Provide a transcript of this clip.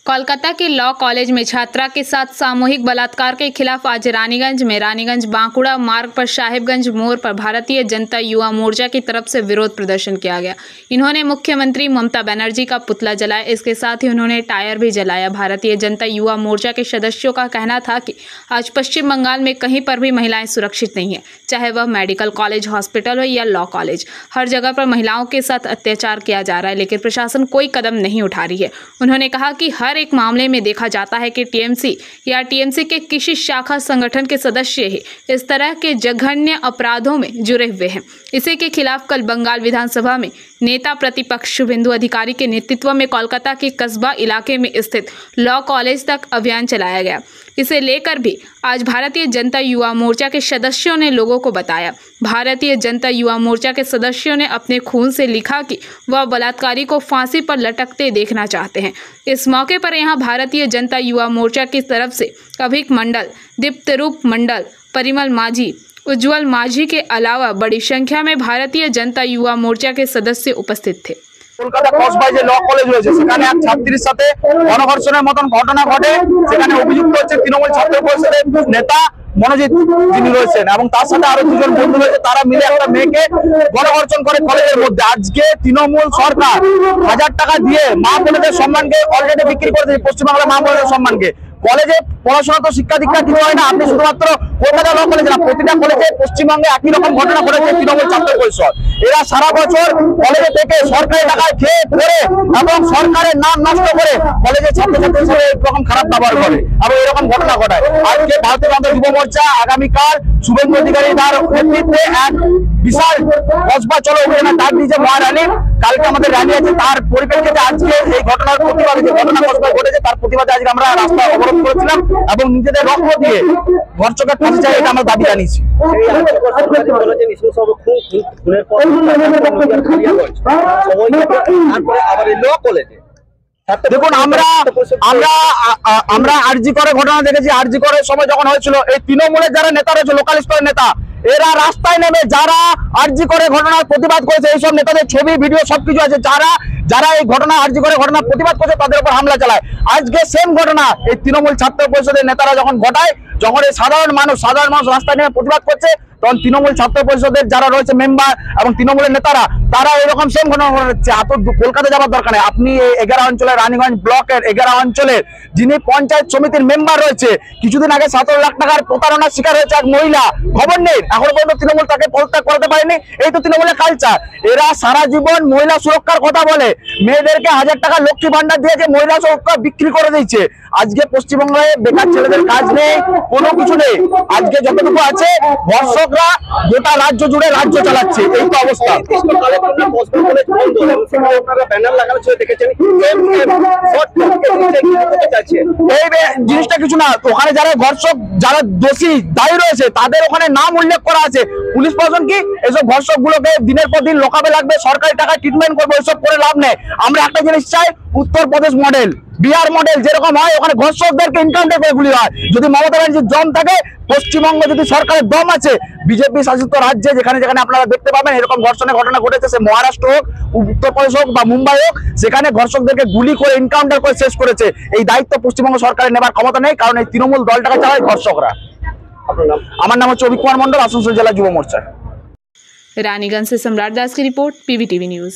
कोलकाता के law college में छात्रा के साथ सामूहिक बलात्कार के खिलाफ आज रानीगंज बांकुड़ा मार्ग पर साहिबगंज मोड़ पर भारतीय जनता युवा मोर्चा की तरफ से विरोध प्रदर्शन किया गया। इन्होंने मुख्यमंत्री ममता बनर्जी का पुतला जलाया। इसके साथ ही उन्होंने टायर भी जलाया। भारतीय जनता युवा मोर्चा के सदस्यों का कहना था कि आज पश्चिम बंगाल में कहीं पर भी महिलाएं सुरक्षित नहीं है, चाहे वह मेडिकल कॉलेज, हॉस्पिटल हो या लॉ कॉलेज। हर जगह पर महिलाओं के साथ अत्याचार किया जा रहा है, लेकिन प्रशासन कोई कदम नहीं उठा रही है। उन्होंने कहा कि हर एक मामले में देखा जाता है कि टीएमसी या टीएमसी के किसी शाखा संगठन के सदस्य ही इस तरह के जघन्य अपराधों में जुड़े हुए हैं। इसी के खिलाफ कल बंगाल विधानसभा में नेता प्रतिपक्ष शुभेंदु अधिकारी के नेतृत्व में कोलकाता के कस्बा इलाके में स्थित लॉ कॉलेज तक अभियान चलाया गया। इसे लेकर भी आज भारतीय जनता युवा मोर्चा के सदस्यों ने लोगों को बताया। भारतीय जनता युवा मोर्चा के सदस्यों ने अपने खून से लिखा कि वह बलात्कारी को फांसी पर लटकते देखना चाहते हैं। इस मौके पर यहां भारतीय जनता युवा मोर्चा की तरफ से अभिक मंडल, दीप्तरूप मंडल, परिमल माझी, उज्जवल माझी के अलावा बड़ी संख्या में भारतीय जनता युवा मोर्चा के सदस्य उपस्थित थे। কলকাতা কসবায় যে ল কলেজ রয়েছে সেখানে এক ছাত্রীর সাথে গণধর্ষণের মতন ঘটনা ঘটে। সেখানে অভিযুক্ত হচ্ছে তৃণমূল ছাত্র পরিষদের নেতা মনোজিৎ, যিনি রয়েছেন, এবং তার সাথে আরো দুজন বন্ধু রয়েছে। তারা মিলে একটা মেয়েকে গণধর্ষণ করে কলেজের মধ্যে। আজকে তৃণমূল সরকার 1000 টাকা দিয়ে মা বোনদের সম্মানকে অলরেডি বিক্রি করেছে, পশ্চিমবাংলার মা বোনদের সম্মানকে। কলেজে পড়াশোনা তো শিক্ষা দীক্ষা কিছু হয় না। আপনি শুধুমাত্র কলকাতা ল কলেজে না, প্রতিটা কলেজে পশ্চিমবঙ্গে একই রকম ঘটনা ঘটেছে। তৃণমূল ছাত্র পরিষদ এরা সারা বছর কলেজে থেকে সরকারি টাকায় খেয়ে পড়ে এবং সরকারের নাম নষ্ট করে কলেজের ছাত্রছাত্রীদের সাথে এরকম খারাপ ব্যবহার করে এবং এরকম ঘটনা ঘটায়। আজকে ভারতীয় জনতা যুব মোর্চা আগামীকাল শুভেন্দু অধিকারী তার নেতৃত্বে এক বিশাল কসবা চলো অভিযানের ডাক দিয়েছে মহারানী। কালকে আমাদের র্যালি আছে, তার পরিপ্রেক্ষিতে আজকে এই ঘটনার প্রতিবাদে, যে ঘটনা কসবায় ঘটেছে তার প্রতিবাদে আজকে আমরা রাস্তা অবরোধ করেছিলাম এবং নিজেদের রক্ত দিয়ে ধর্ষকের ফাঁসি চাই, এটা আমরা দাবি জানিয়েছি। দেখুন, আমরা আরজি করে ঘটনা দেখেছি। আরজি করার সময় যখন হয়েছিল, এই তৃণমূলের যারা নেতা রয়েছে, লোকাল স্তরের নেতা, এরা রাস্তায় নেমে যারা আরজি করে ঘটনার প্রতিবাদ করেছে, এইসব নেতাদের ছবি ভিডিও সবকিছু আছে। যারা এই ঘটনা আরজি করে ঘটনার প্রতিবাদ করছে তাদের উপর হামলা চালায়। আজকে সেম ঘটনা এই তৃণমূল ছাত্র পরিষদের নেতারা যখন ঘটায়, যখন এই সাধারণ মানুষ রাস্তায় নেমে প্রতিবাদ করছে, তখন তৃণমূল ছাত্র পরিষদের যারা রয়েছে মেম্বার এবং তৃণমূলের নেতারা, তারা এরকম সেম ঘটনা ঘটাচ্ছে। কলকাতা যাওয়ার দরকার নেই। আপনি 11 অঞ্চলের, রানীগঞ্জ ব্লকের 11 অঞ্চলের যিনি পঞ্চায়েত সমিতির মেম্বার রয়েছে, কিছুদিন আগে 17 লাখ টাকার প্রতারণার শিকার হয়েছে এক মহিলা, খবর নেই, এখনো পর্যন্ত তৃণমূল তাকে পদত্যাগ করাতে পারেনি। এই তো তৃণমূলের কালচার। এরা সারা জীবন মহিলা সুরক্ষার কথা বলে, মেয়েদেরকে 1000 টাকা লক্ষ্মী ভান্ডার দিয়েছে, মহিলা সুরক্ষা বিক্রি করে দিচ্ছে। আজকে পশ্চিমবঙ্গে বেকার ছেলেদের কাজ নেই, কোনো কিছু নেই। আজকে যতটুকু আছে, ধর্ষকরা গোটা রাজ্য জুড়ে রাজ্য চালাচ্ছে। এই তো অবস্থা। এই জিনিসটা কিছু না, ওখানে যারা ধর্ষক, যারা দোষী দায়ী রয়েছে, তাদের ওখানে নাম উল্লেখ করা আছে। পুলিশ প্রশাসন কি এসব ধর্ষক গুলোকে দিনের পর দিন লোকাবে লাগবে, সরকারি টাকায় ট্রিটমেন্ট করবো, এসব করে লাভ নেই। আমরা একটা জিনিস চাই, উত্তরপ্রদেশ মডেল, বিহার মডেল যেরকম হয়, ওখানে ধর্ষকদেরকে ইনকাউন্টার করে গুলি হয়। যদি মমতা ব্যানার্জির দম থাকে, পশ্চিমবঙ্গ যদি সরকারের দম আছে, বিজেপি শাসিত রাজ্যে যেখানে যেখানে আপনারা দেখতে পাবেন এরকম ধর্ষণের ঘটনা ঘটেছে, সে মহারাষ্ট্র হোক, উত্তরপ্রদেশ হোক বা মুম্বাই হোক, সেখানে ধর্ষকদেরকে গুলি করে ইনকাউন্টার করে শেষ করেছে। এই দায়িত্ব পশ্চিমবঙ্গ সরকারের নেবার ক্ষমতা নেই, কারণ এই তৃণমূল দলটাকে চালায় ধর্ষকরা। আমার নাম হচ্ছে অভিক কুমার মন্ডল, আসানসোল জেলা যুব মোর্চা। रानीगंज से सम्राट दास की रिपोर्ट, पीवीटीवी न्यूज।